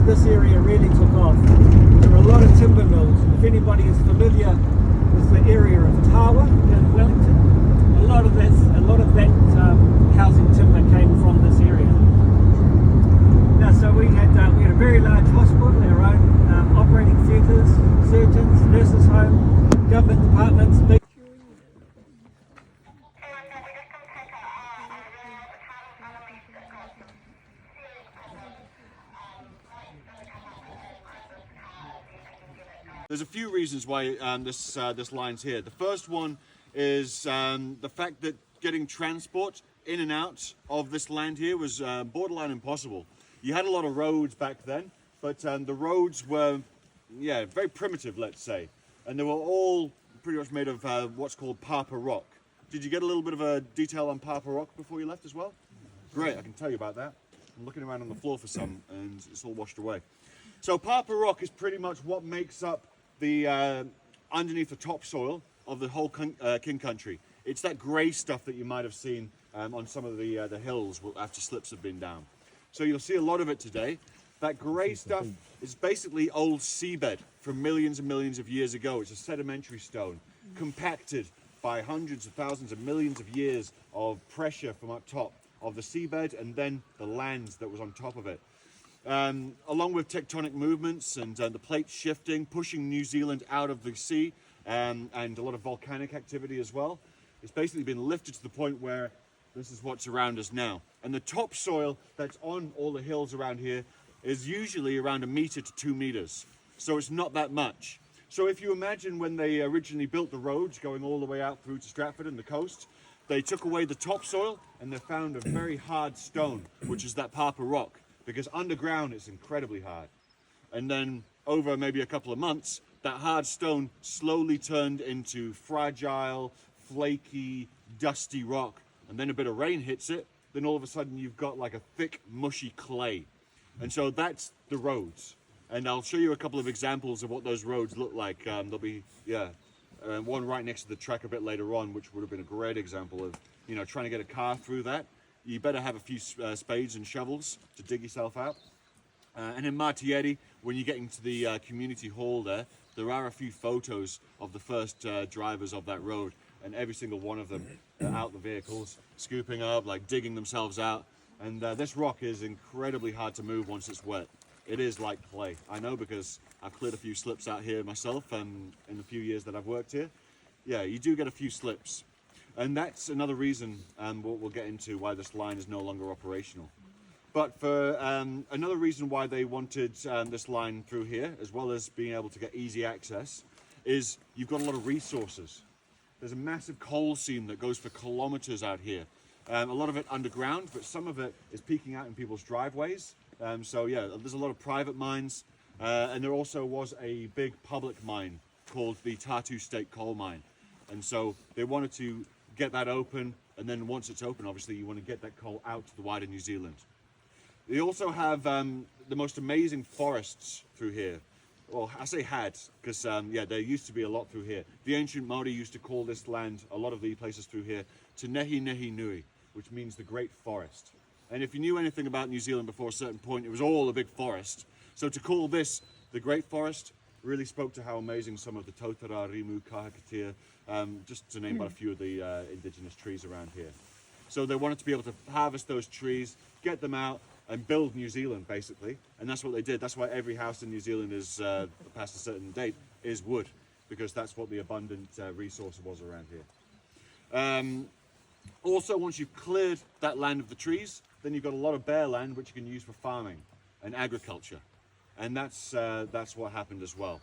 this area really took off, there were a lot of timber mills. If anybody is familiar with the area of Tawa in Wellington, a lot of that housing timber came from this area. Now, so we had a very large hospital, our own operating theatres, surgeons, nurses' home, government departments, big. There's a few reasons why this line's here. The first one is the fact that getting transport in and out of this land here was borderline impossible. You had a lot of roads back then, but the roads were, very primitive, let's say. And they were all pretty much made of what's called Papa rock. Did you get a little bit of a detail on Papa rock before you left as well? Great, I can tell you about that. I'm looking around on the floor for some, and it's all washed away. So Papa rock is pretty much what makes up the underneath the topsoil of the whole King Country. It's that grey stuff that you might have seen on some of the hills after slips have been down. So you'll see a lot of it today. That grey stuff is basically old seabed from millions and millions of years ago. It's a sedimentary stone, compacted by hundreds of thousands of millions of years of pressure from up top of the seabed and then the land that was on top of it. Along with tectonic movements and the plate shifting, pushing New Zealand out of the sea, and a lot of volcanic activity as well, it's basically been lifted to the point where this is what's around us now. And the topsoil that's on all the hills around here is usually around 1 meter to 2 meters. So it's not that much. So if you imagine when they originally built the roads going all the way out through to Stratford and the coast, they took away the topsoil and they found a very hard stone, which is that Papa rock, because underground it's incredibly hard. And then over maybe a couple of months, that hard stone slowly turned into fragile, flaky, dusty rock. And then a bit of rain hits it, then all of a sudden you've got like a thick, mushy clay. And so that's the roads. And I'll show you a couple of examples of what those roads look like. There'll be, one right next to the track a bit later on, which would have been a great example of, trying to get a car through that. You better have a few spades and shovels to dig yourself out. And in Matiere, when you get into the community hall there are a few photos of the first drivers of that road, and every single one of them out the vehicles, scooping up, like digging themselves out. And this rock is incredibly hard to move once it's wet. It is like clay. I know because I've cleared a few slips out here myself in the few years that I've worked here. Yeah, you do get a few slips. And that's another reason we'll get into why this line is no longer operational. But for another reason why they wanted this line through here, as well as being able to get easy access, is you've got a lot of resources. There's a massive coal seam that goes for kilometers out here. A lot of it underground, but some of it is peeking out in people's driveways. So yeah, there's a lot of private mines. And there also was a big public mine called the Tatu State Coal Mine. And so they wanted to get that open, and then once it's open, obviously you want to get that coal out to the wider New Zealand. They also have the most amazing forests through here. Well, I say had, because there used to be a lot through here. The ancient Maori used to call this land, a lot of the places through here, Te Nehi Nehi Nui, which means the Great Forest. And if you knew anything about New Zealand before a certain point, it was all a big forest. So to call this the Great Forest really spoke to how amazing some of the Tautara, Rimu, Kahakatea, just to name but a few of the indigenous trees around here. So they wanted to be able to harvest those trees, get them out, and build New Zealand, basically. And that's what they did. That's why every house in New Zealand is, past a certain date, is wood, because that's what the abundant resource was around here. Also, once you've cleared that land of the trees, then you've got a lot of bare land which you can use for farming and agriculture. And that's what happened as well.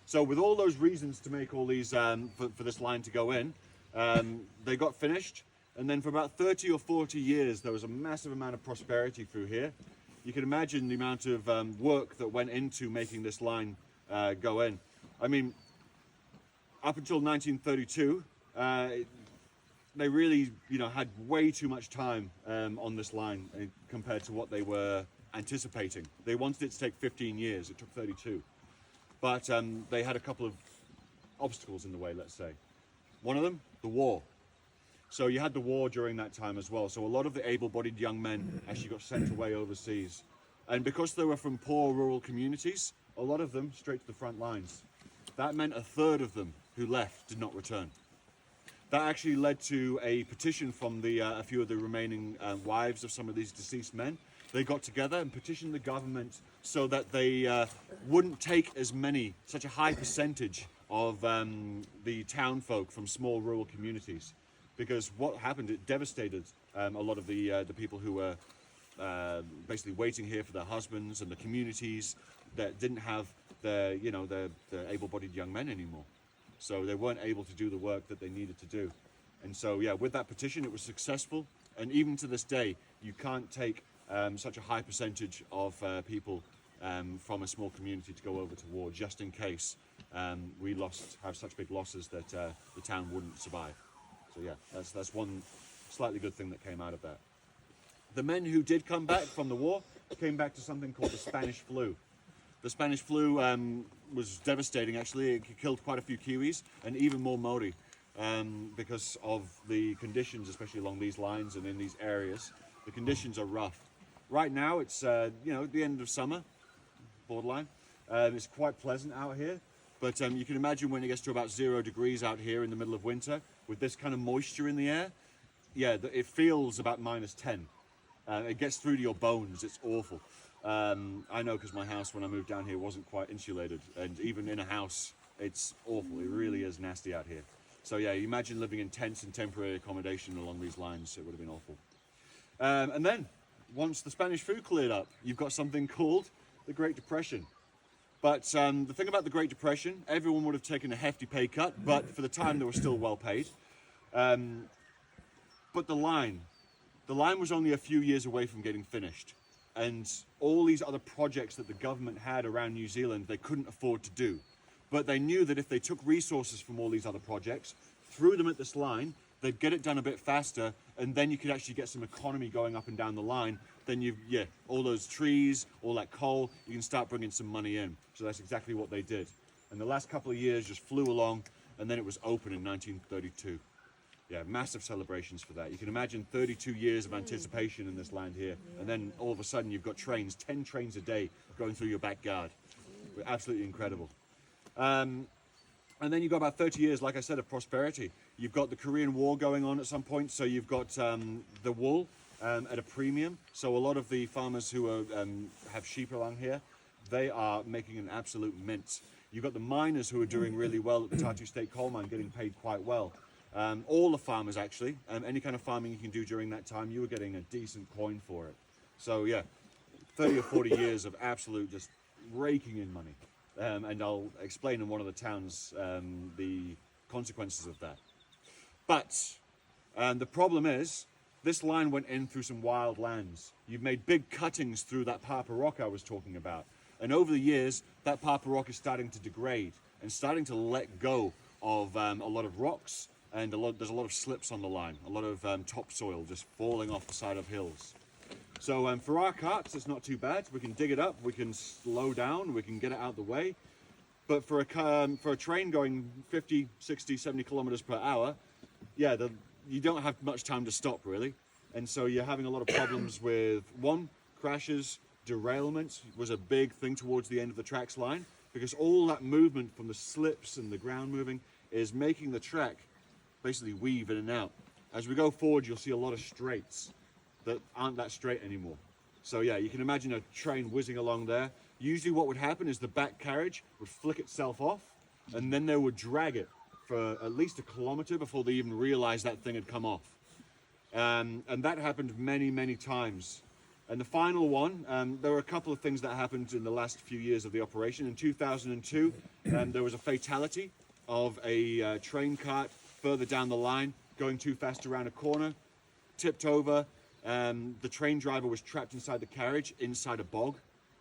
So with all those reasons to make all these, for this line to go in, they got finished. And then for about 30 or 40 years, there was a massive amount of prosperity through here. You can imagine the amount of work that went into making this line go in. I mean, up until 1932, they really, had way too much time on this line compared to what they were anticipating. They wanted it to take 15 years. It took 32. But they had a couple of obstacles in the way, let's say. One of them, the war. So you had the war during that time as well. So a lot of the able-bodied young men actually got sent away overseas And because they were from poor rural communities, a lot of them straight to the front lines. That meant a third of them who left did not return. That actually led to a petition from a few of the remaining wives of some of these deceased men. They got together and petitioned the government so that they wouldn't take such a high percentage of the town folk from small rural communities. Because what happened, it devastated a lot of the people who were basically waiting here for their husbands, and the communities that didn't have the able-bodied young men anymore. So they weren't able to do the work that they needed to do. And so, yeah, with that petition, it was successful. And even to this day, you can't take such a high percentage of people from a small community to go over to war, just in case we have such big losses that the town wouldn't survive. So yeah, that's one slightly good thing that came out of that. The men who did come back from the war came back to something called the Spanish flu. The Spanish flu was devastating, actually. It killed quite a few Kiwis and even more Maori because of the conditions, especially along these lines and in these areas. The conditions are rough. Right now, it's the end of summer, borderline. It's quite pleasant out here, but you can imagine when it gets to about 0 degrees out here in the middle of winter, with this kind of moisture in the air, yeah, it feels about -10. It gets through to your bones. It's awful. I know because my house, when I moved down here, wasn't quite insulated, and even in a house, it's awful. It really is nasty out here. So yeah, you imagine living in tents and temporary accommodation along these lines. It would have been awful. And then, once the Spanish flu cleared up, you've got something called the Great Depression. But the thing about the Great Depression, everyone would have taken a hefty pay cut, but for the time they were still well paid. But the line was only a few years away from getting finished. And all these other projects that the government had around New Zealand, they couldn't afford to do. But they knew that if they took resources from all these other projects, threw them at this line, they'd get it done a bit faster, and then you could actually get some economy going up and down the line. Then all those trees, all that coal, you can start bringing some money in. So that's exactly what they did. And the last couple of years just flew along, and then it was open in 1932. Yeah, massive celebrations for that. You can imagine 32 years of anticipation in this land here, and then all of a sudden you've got trains, 10 trains a day going through your backyard. Absolutely incredible. And then you've got about 30 years, like I said, of prosperity. You've got the Korean War going on at some point, so you've got the wool at a premium. So a lot of the farmers who have sheep along here, they are making an absolute mint. You've got the miners who are doing really well at the Tatu State Coal Mine, getting paid quite well. All the farmers, actually, any kind of farming you can do during that time, you were getting a decent coin for it. So yeah, 30 or 40 years of absolute just raking in money. And I'll explain in one of the towns the consequences of that. But the problem is, this line went in through some wild lands. You've made big cuttings through that Papa Rock I was talking about. And over the years, that Papa Rock is starting to degrade and starting to let go of a lot of rocks, and there's a lot of slips on the line, a lot of topsoil just falling off the side of hills. So for our carts, it's not too bad. We can dig it up, we can slow down, we can get it out of the way. But for a train going 50, 60, 70 kilometers per hour, yeah, you don't have much time to stop, really. And so you're having a lot of problems with, crashes, derailment was a big thing towards the end of the tracks line, because all that movement from the slips and the ground moving is making the track basically weave in and out. As we go forward, you'll see a lot of straights that aren't that straight anymore. So yeah, you can imagine a train whizzing along there. Usually what would happen is the back carriage would flick itself off, and then they would drag it for at least a kilometer before they even realized that thing had come off. And that happened many, many times. And the final one, there were a couple of things that happened in the last few years of the operation. In 2002, there was a fatality of a train cart further down the line, going too fast around a corner, tipped over. The train driver was trapped inside the carriage, inside a bog,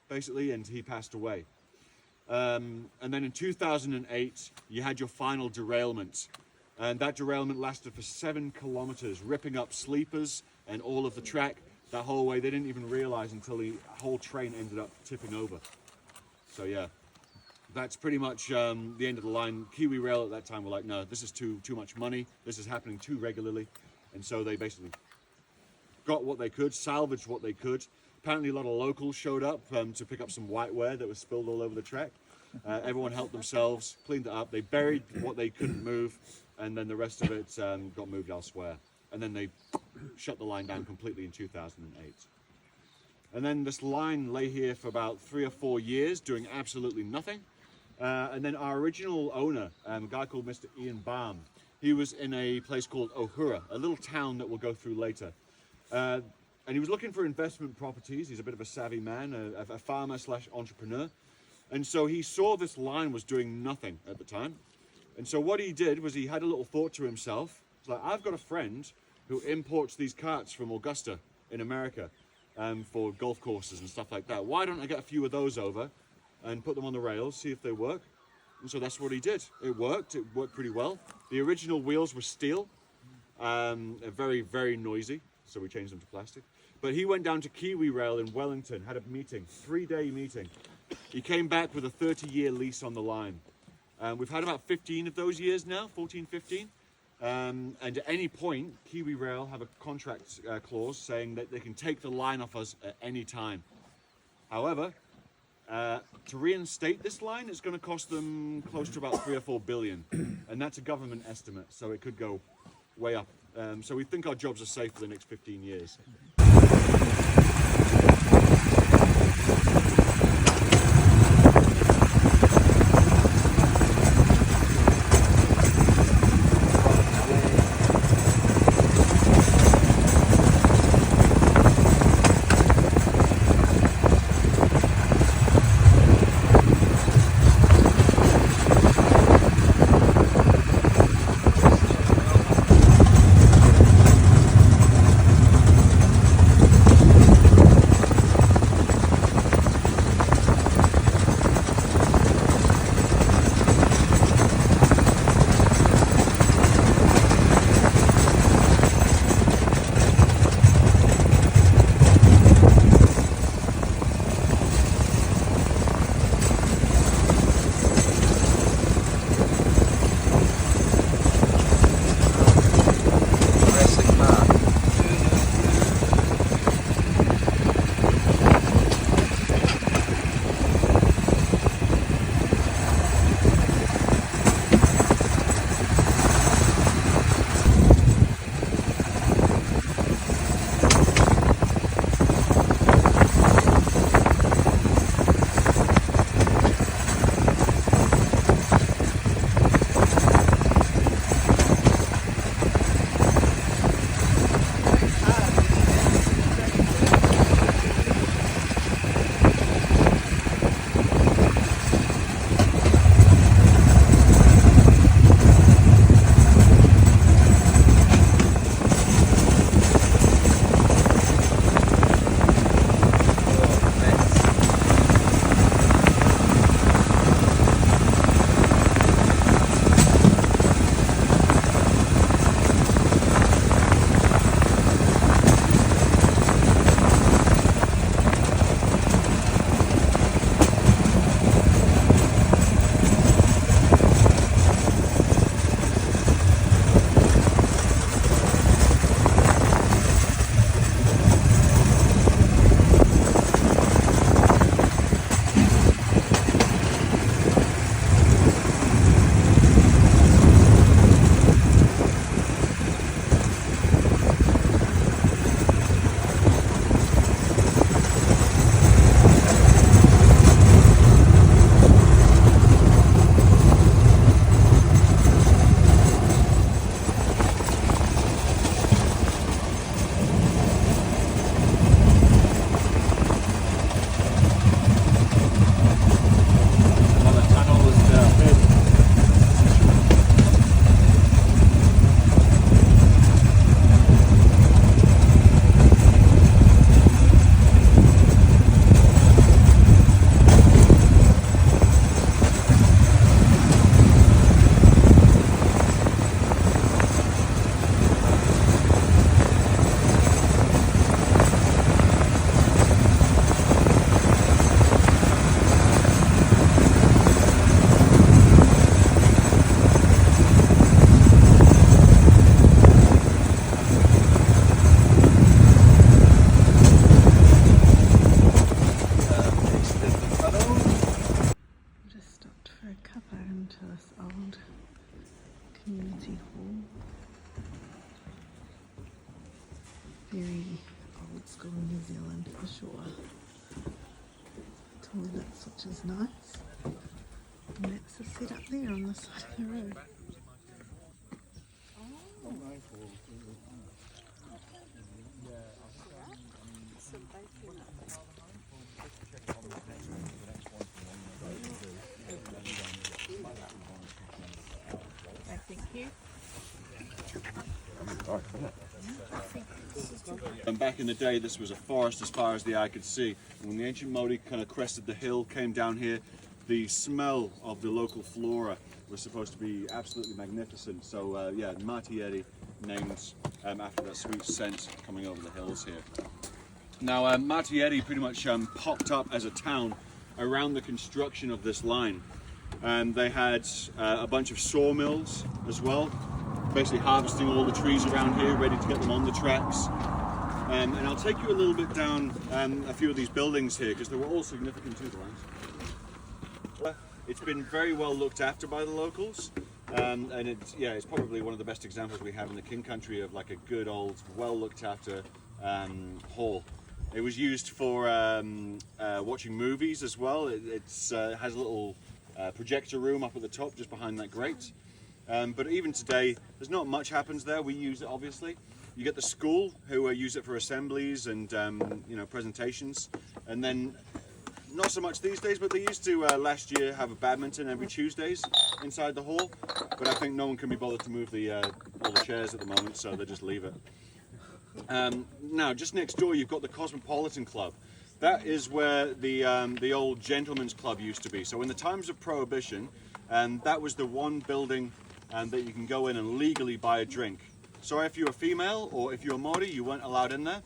basically, and he passed away. And then in 2008, you had your final derailment. And that derailment lasted for 7 kilometers, ripping up sleepers and all of the track that whole way. They didn't even realize until the whole train ended up tipping over. So yeah, that's pretty much the end of the line. Kiwi Rail at that time were like, no, this is too much money. This is happening too regularly. And so they basically got what they could, salvaged what they could, Apparently a lot of locals showed up to pick up some whiteware that was spilled all over the track. Everyone helped themselves, cleaned it up. They buried what they couldn't move, and then the rest of it got moved elsewhere. And then they shut the line down completely in 2008. And then this line lay here for about 3 or 4 years doing absolutely nothing. And then our original owner, a guy called Mr. Ian Baum, he was in a place called Ohura, a little town that we'll go through later. And he was looking for investment properties. He's a bit of a savvy man, a farmer / entrepreneur. And so he saw this line was doing nothing at the time. And so what he did was he had a little thought to himself. It's like, I've got a friend who imports these carts from Augusta in America for golf courses and stuff like that. Why don't I get a few of those over and put them on the rails, see if they work? And so that's what he did. It worked pretty well. The original wheels were steel, very, very noisy, so we changed them to plastic. But he went down to Kiwi Rail in Wellington, had a meeting, 3-day meeting. He came back with a 30-year lease on the line. We've had about 15 of those years now, 14, 15. And at any point, Kiwi Rail have a contract clause saying that they can take the line off us at any time. However, to reinstate this line, it's going to cost them close to about 3 or 4 billion. And that's a government estimate, so it could go way up. So we think our jobs are safe for the next 15 years. into this old community hall. Very old school New Zealand for sure. Toilets, which is nice. And that's the setup there on the side of the road. Thank you. And back in the day, this was a forest as far as the eye could see. And when the ancient Māori kind of crested the hill, came down here, the smell of the local flora was supposed to be absolutely magnificent. So yeah, Matieri named after that sweet scent coming over the hills here. Now Matieri pretty much popped up as a town around the construction of this line. They had a bunch of sawmills as well, basically harvesting all the trees around here, ready to get them on the tracks. And I'll take you a little bit down a few of these buildings here, because they were all significant to the land. It's been very well looked after by the locals, and it's probably one of the best examples we have in the King Country of like a good old, well looked after hall. It was used for watching movies as well. It has a little projector room up at the top, just behind that grate. But even today, there's not much happens there. We use it, obviously. You get the school, who use it for assemblies and presentations, and then not so much these days, but they used to last year have a badminton every Tuesdays inside the hall. But I think no one can be bothered to move all the chairs at the moment, so they just leave it. Now, just next door, you've got the Cosmopolitan Club. That is where the old gentleman's club used to be. So in the times of Prohibition, that was the one building that you can go in and legally buy a drink. So if you're a female or if you're a Māori, you weren't allowed in there.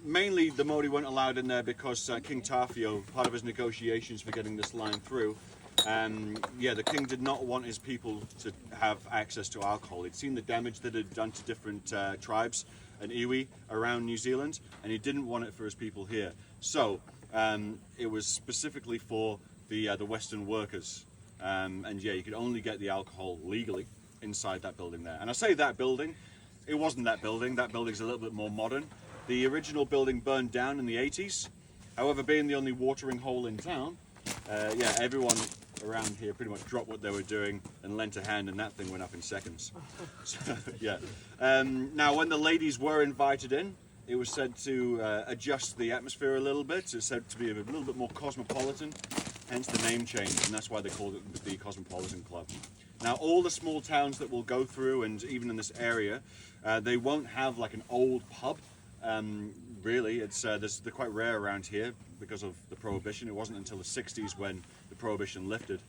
Mainly the Māori weren't allowed in there because King Tawhio, part of his negotiations for getting this line through, the king did not want his people to have access to alcohol. He'd seen the damage that it had done to different tribes and iwi around New Zealand, and he didn't want it for his people here. So it was specifically for the Western workers. You could only get the alcohol legally inside that building there. And I say that building, it wasn't that building. That building's a little bit more modern. The original building burned down in the 80s. However, being the only watering hole in town, everyone around here pretty much dropped what they were doing and lent a hand, and that thing went up in seconds. So, yeah. Now, when the ladies were invited in, it was said to adjust the atmosphere a little bit. It's said to be a little bit more cosmopolitan, hence the name change, and that's why they called it the Cosmopolitan Club. Now, all the small towns that we'll go through, and even in this area, they won't have like an old pub. Really, they're quite rare around here because of the Prohibition. It wasn't until the 60s when the Prohibition lifted.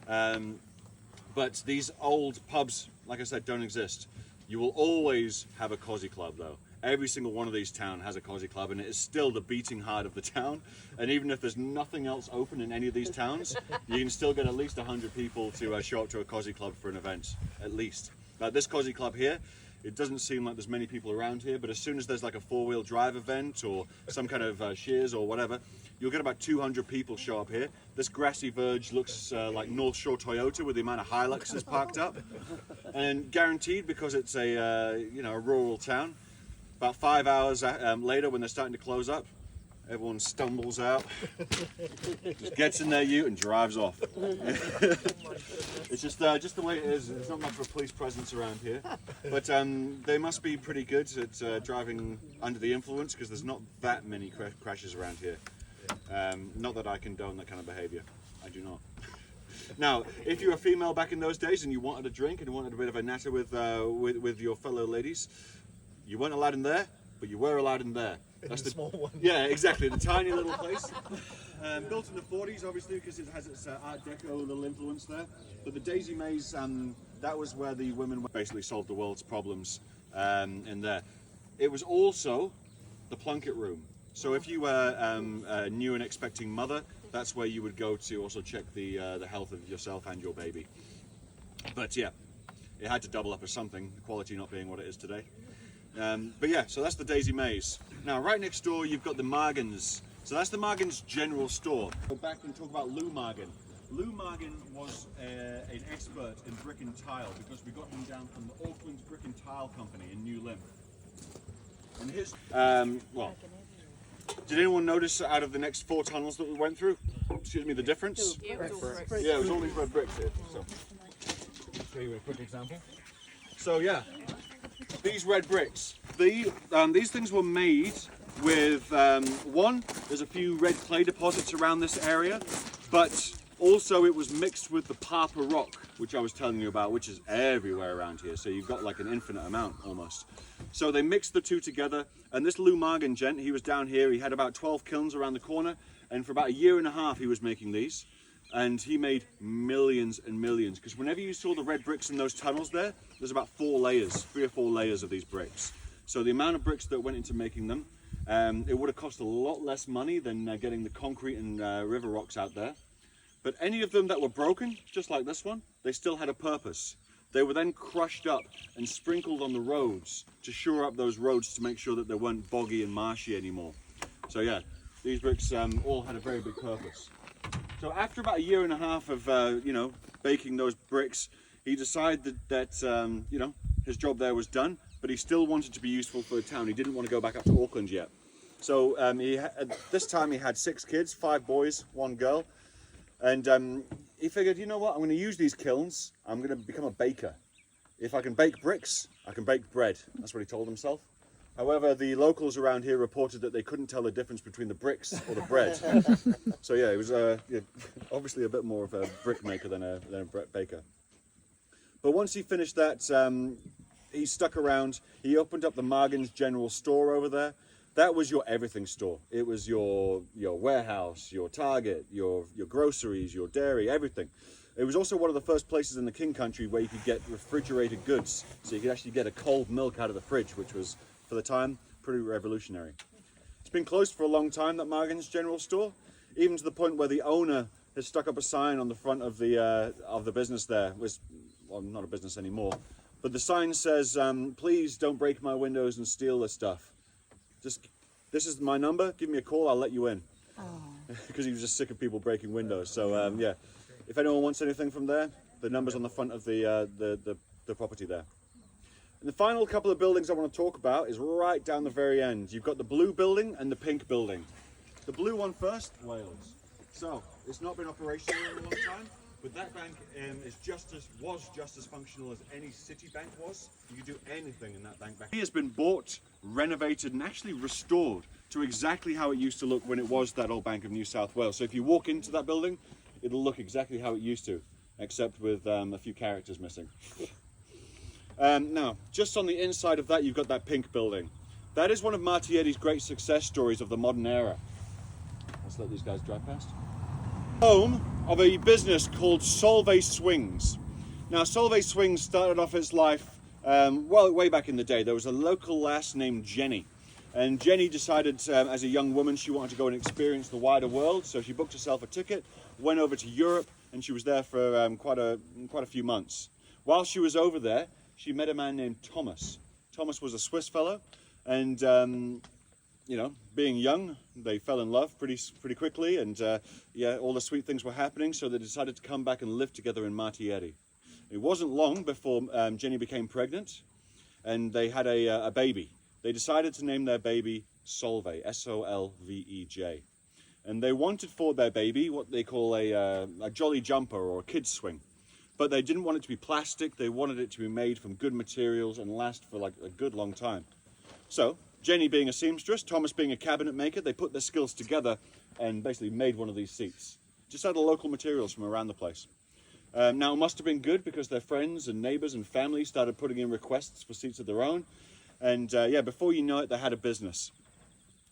But these old pubs, like I said, don't exist. You will always have a cosy club, though. Every single one of these towns has a cosy club, and it is still the beating heart of the town. And even if there's nothing else open in any of these towns, you can still get at least 100 people to show up to a cosy club for an event, at least. Now, this cosy club here, it doesn't seem like there's many people around here, but as soon as there's like a four-wheel drive event or some kind of shears or whatever, you'll get about 200 people show up here. This grassy verge looks like North Shore Toyota with the amount of Hiluxes parked up. And guaranteed, because it's a rural town, about 5 hours later when they're starting to close up, everyone stumbles out, just gets in their ute and drives off. It's just the way it is. There's not much of a police presence around here, but they must be pretty good at driving under the influence, because there's not that many crashes around here. Not that I condone that kind of behaviour. I do not. Now, if you were a female back in those days and you wanted a drink and you wanted a bit of a natter with your fellow ladies, you weren't allowed in there, but you were allowed in there. That's the small one. Yeah, exactly. The tiny little place. Built in the 40s, obviously, because it has its Art Deco little influence there. But the Daisy Maze, that was where the women basically solved the world's problems in there. It was also the Plunket Room. So if you were a new and expecting mother, that's where you would go to also check the health of yourself and your baby. But yeah, it had to double up as something, the quality not being what it is today. But yeah, so that's the Daisy Maze. Now, right next door, you've got the Margans. So that's the Margans General Store. Go back and talk about Lou Margan. Lou Margin was an expert in brick and tile because we got him down from the Auckland Brick and Tile Company in New Lynn. And his, well, did anyone notice out of the next 4 tunnels that we went through, excuse me, the difference? Yeah, it was all bricks. Yeah, it was all these red bricks here. So, show you a quick example. So yeah, these red bricks, these things were made with, one, there's a few red clay deposits around this area, but also it was mixed with the Papa rock, which I was telling you about, which is everywhere around here. So you've got like an infinite amount almost. So they mixed the two together, and this Lou Margin gent, he was down here, he had about 12 kilns around the corner, and for about 1.5 years he was making these. And he made millions and millions, because whenever you saw the red bricks in those tunnels there, there's about 4 layers, 3 or 4 layers of these bricks. So the amount of bricks that went into making them, it would have cost a lot less money than getting the concrete and river rocks out there. But any of them that were broken, just like this one, they still had a purpose. They were then crushed up and sprinkled on the roads to shore up those roads to make sure that they weren't boggy and marshy anymore. So yeah, these bricks all had a very big purpose. So after about 1.5 years of, you know, baking those bricks, he decided that, you know, his job there was done, but he still wanted to be useful for the town. He didn't want to go back up to Auckland yet. So this time he had 6 kids, 5 boys, 1 girl. And he figured, you know what, I'm going to use these kilns. I'm going to become a baker. If I can bake bricks, I can bake bread. That's what he told himself. However, the locals around here reported that they couldn't tell the difference between the bricks or the bread. So yeah, he was yeah, obviously a bit more of a brick maker than a bread baker. But once he finished that, he stuck around. He opened up the Margin's General Store over there. That was your everything store. It was your warehouse, your Target, your groceries, your dairy, everything. It was also one of the first places in the King Country where you could get refrigerated goods. So you could actually get a cold milk out of the fridge, which was, for the time, pretty revolutionary. It's been closed for a long time, that Margin's General Store, even to the point where the owner has stuck up a sign on the front of the business there. It was, well, not a business anymore, but the sign says, please don't break my windows and steal this stuff. Just, this is my number, give me a call, I'll let you in. Because he was just sick of people breaking windows. So yeah, if anyone wants anything from there, the number's on the front of the property there. And the final couple of buildings I want to talk about is right down the very end. You've got the blue building and the pink building. The blue one first, Wales. So, it's not been operational in a long time, but that bank was just as functional as any city bank was. You could do anything in that bank back. It has been bought, renovated, and actually restored to exactly how it used to look when it was that old Bank of New South Wales. So if you walk into that building, it'll look exactly how it used to, except with a few characters missing. Now, just on the inside of that, you've got that pink building. That is one of Martietti's great success stories of the modern era. Let's let these guys drive past. Home of a business called Solvay Swings. Now, Solvay Swings started off its life, well, way back in the day. There was a local lass named Jenny. And Jenny decided as a young woman she wanted to go and experience the wider world. So she booked herself a ticket, went over to Europe, and she was there for quite a few months. While she was over there, she met a man named Thomas. Thomas was a Swiss fellow, and you know, being young, they fell in love pretty quickly, and yeah, all the sweet things were happening, so they decided to come back and live together in Martietti. It wasn't long before Jenny became pregnant, and they had a baby. They decided to name their baby Solvay, S-O-L-V-E-J. And they wanted for their baby what they call a jolly jumper or a kid's swing. But they didn't want it to be plastic, they wanted it to be made from good materials and last for like a good long time. So, Jenny being a seamstress, Thomas being a cabinet maker, they put their skills together and basically made one of these seats. Just out of local materials from around the place. Now, it must have been good because their friends and neighbors and family started putting in requests for seats of their own. And yeah, before you know it, they had a business.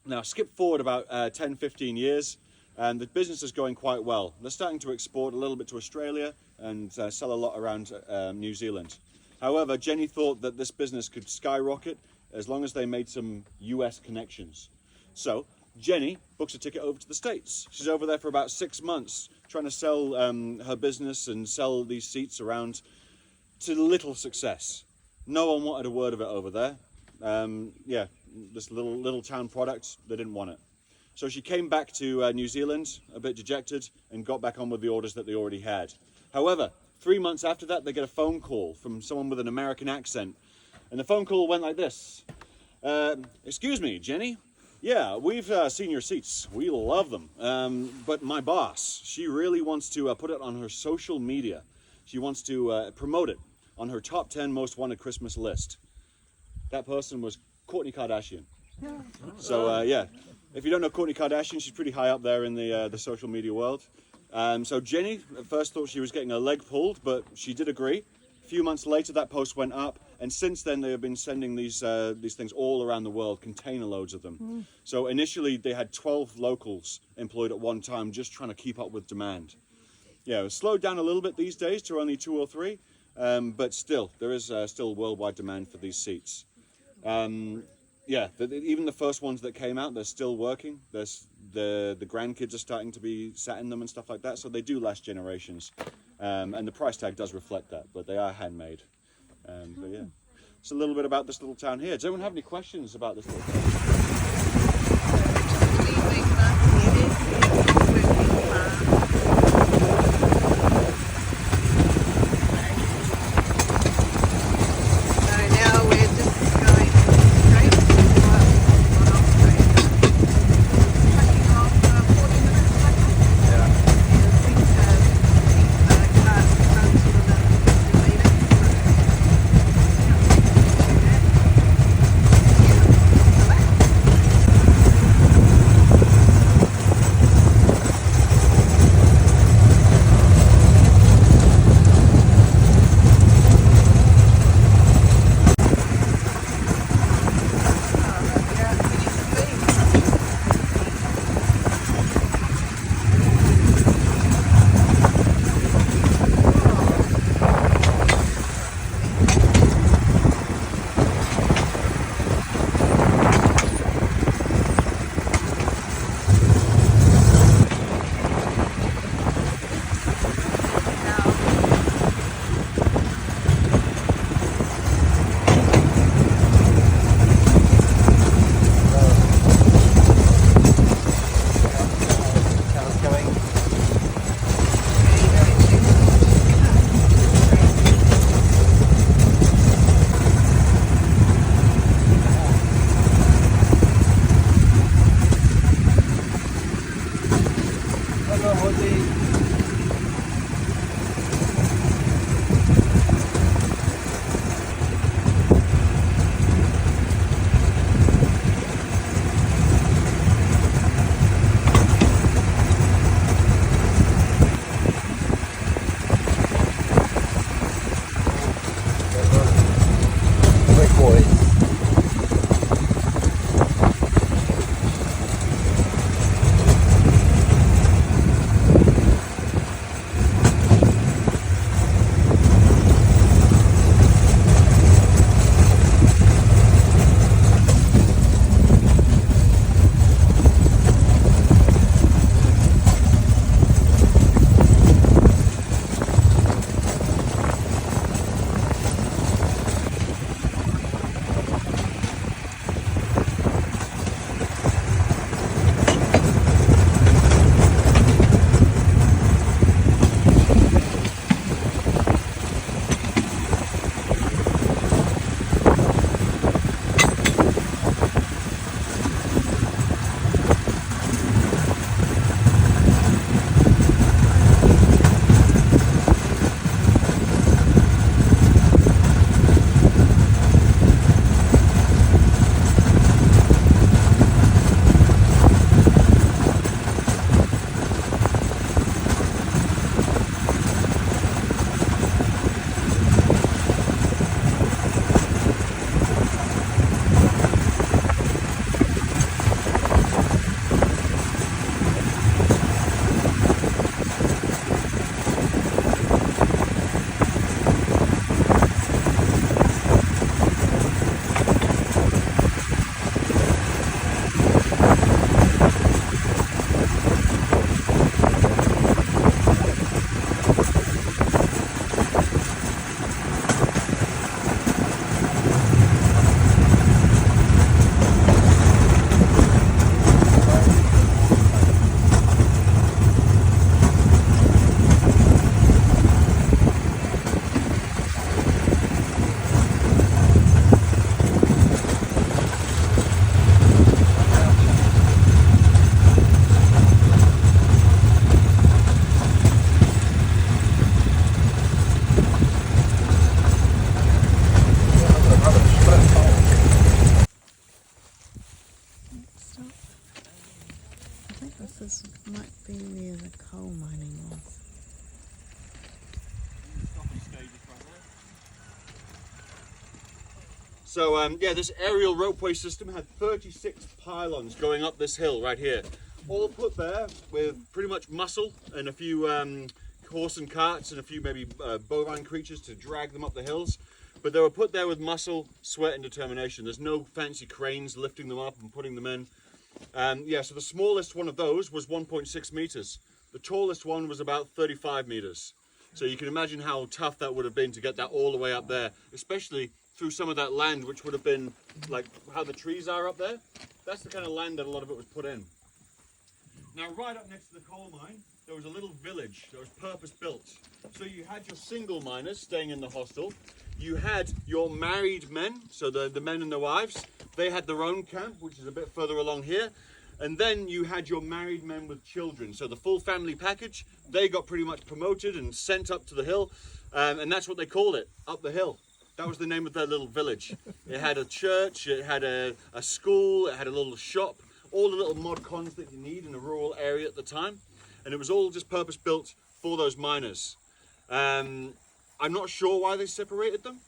Now, skip forward about 10, 15 years, and the business is going quite well. They're starting to export a little bit to Australia and sell a lot around New Zealand. However, Jenny thought that this business could skyrocket as long as they made some US connections. So, Jenny books a ticket over to the States. She's over there for about 6 months, trying to sell her business and sell these seats around to little success. No one wanted a word of it over there. Yeah, this little town product, they didn't want it. So she came back to New Zealand a bit dejected and got back on with the orders that they already had. However, 3 months after that, they get a phone call from someone with an American accent. And the phone call went like this. Excuse me, Jenny. Yeah, we've seen your seats. We love them. But my boss, she really wants to put it on her social media. She wants to promote it on her top 10 most wanted Christmas list. That person was Kourtney Kardashian. So yeah, if you don't know Kourtney Kardashian, she's pretty high up there in the social media world. So Jenny at first thought she was getting her leg pulled, but she did agree. A few months later, that post went up, and since then they have been sending these things all around the world, container loads of them. So initially they had 12 locals employed at one time, just trying to keep up with demand. Yeah, it's slowed down a little bit these days to only 2 or 3, but still there is still worldwide demand for these seats. Yeah, even the first ones that came out, they're still working. The grandkids are starting to be sat in them and stuff like that, so they do last generations. And the price tag does reflect that, but they are handmade. But yeah, it's a little bit about this little town here. Does anyone have any questions about this little town? So yeah, this aerial ropeway system had 36 pylons going up this hill right here, all put there with pretty much muscle and a few horse and carts and a few maybe bovine creatures to drag them up the hills. But they were put there with muscle, sweat and determination. There's no fancy cranes lifting them up and putting them in. Yeah, so the smallest one of those was 1.6 meters. The tallest one was about 35 meters. So you can imagine how tough that would have been to get that all the way up there, especially through some of that land, which would have been like how the trees are up there. That's the kind of land that a lot of it was put in. Now, right up next to the coal mine, there was a little village that was purpose built. So you had your single miners staying in the hostel. You had your married men, so the men and their wives. They had their own camp, which is a bit further along here. And then you had your married men with children. So the full family package, they got pretty much promoted and sent up to the hill. And that's what they called it, up the hill. That was the name of their little village. It had a church, it had a school, it had a little shop, all the little mod cons that you need in a rural area at the time. And it was all just purpose built for those miners. I'm not sure why they separated them,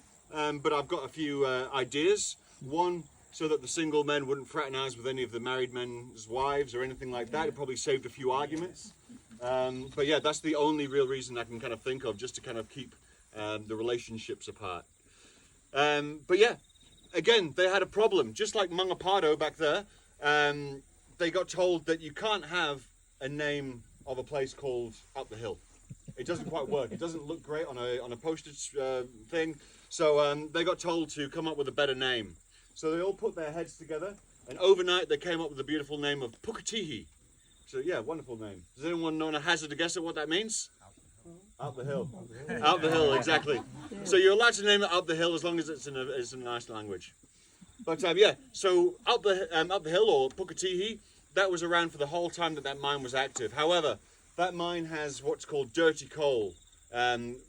but I've got a few ideas. One, so that the single men wouldn't fraternize with any of the married men's wives or anything like that. It probably saved a few arguments. But yeah, that's the only real reason I can kind of think of, just to kind of keep the relationships apart. But yeah, again, they had a problem. Just like Mangapado back there, they got told that you can't have a name of a place called Up the Hill. It doesn't quite work. It doesn't look great on a postage thing. So they got told to come up with a better name. So they all put their heads together, and overnight they came up with the beautiful name of Puketihi. So yeah, wonderful name. Does anyone know, hazard a guess at what that means? Up the hill. Up the hill, exactly. So you're allowed to name it Up the Hill as long as it's in a nice language. But yeah, so Up the Hill, or Puketihi, that was around for the whole time that mine was active. However, that mine has what's called dirty coal,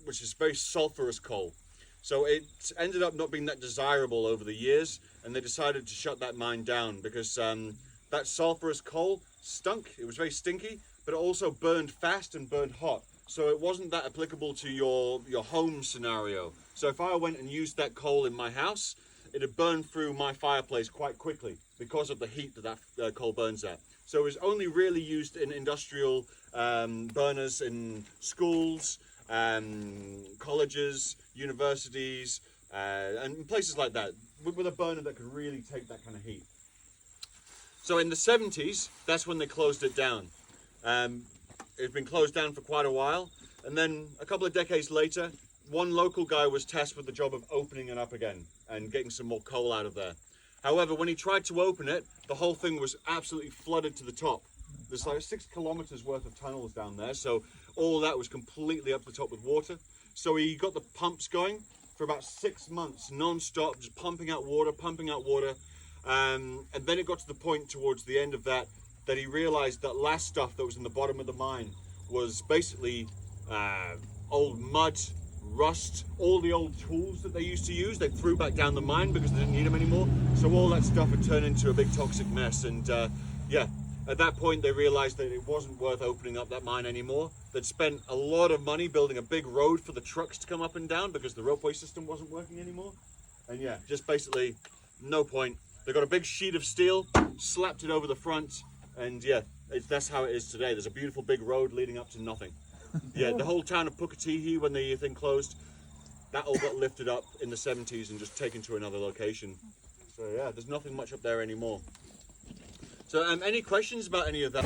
which is very sulfurous coal. So it ended up not being that desirable over the years, and they decided to shut that mine down because that sulfurous coal stunk. It was very stinky, but it also burned fast and burned hot. So it wasn't that applicable to your home scenario. So if I went and used that coal in my house, it'd burn through my fireplace quite quickly because of the heat that coal burns at. So it was only really used in industrial burners in schools, colleges, universities, and places like that, with a burner that could really take that kind of heat. So in the 70s, that's when they closed it down. It's been closed down for quite a while, and then a couple of decades later, one local guy was tasked with the job of opening it up again and getting some more coal out of there. However, when he tried to open it, the whole thing was absolutely flooded to the top. There's like 6 kilometers worth of tunnels down there, so all that was completely up the top with water. So he got the pumps going for about 6 months, non-stop, just pumping out water. And then it got to the point towards the end of that he realized that last stuff that was in the bottom of the mine was basically old mud, rust, all the old tools that they used to use, they threw back down the mine because they didn't need them anymore. So all that stuff had turned into a big toxic mess. And yeah, at that point they realized that it wasn't worth opening up that mine anymore. They'd spent a lot of money building a big road for the trucks to come up and down because the ropeway system wasn't working anymore. And yeah, just basically no point. They got a big sheet of steel, slapped it over the front, and yeah, that's how it is today. There's a beautiful big road leading up to nothing. Yeah, the whole town of Puketihi, when the thing closed, that all got lifted up in the 70s and just taken to another location. So yeah, there's nothing much up there anymore. So any questions about any of that?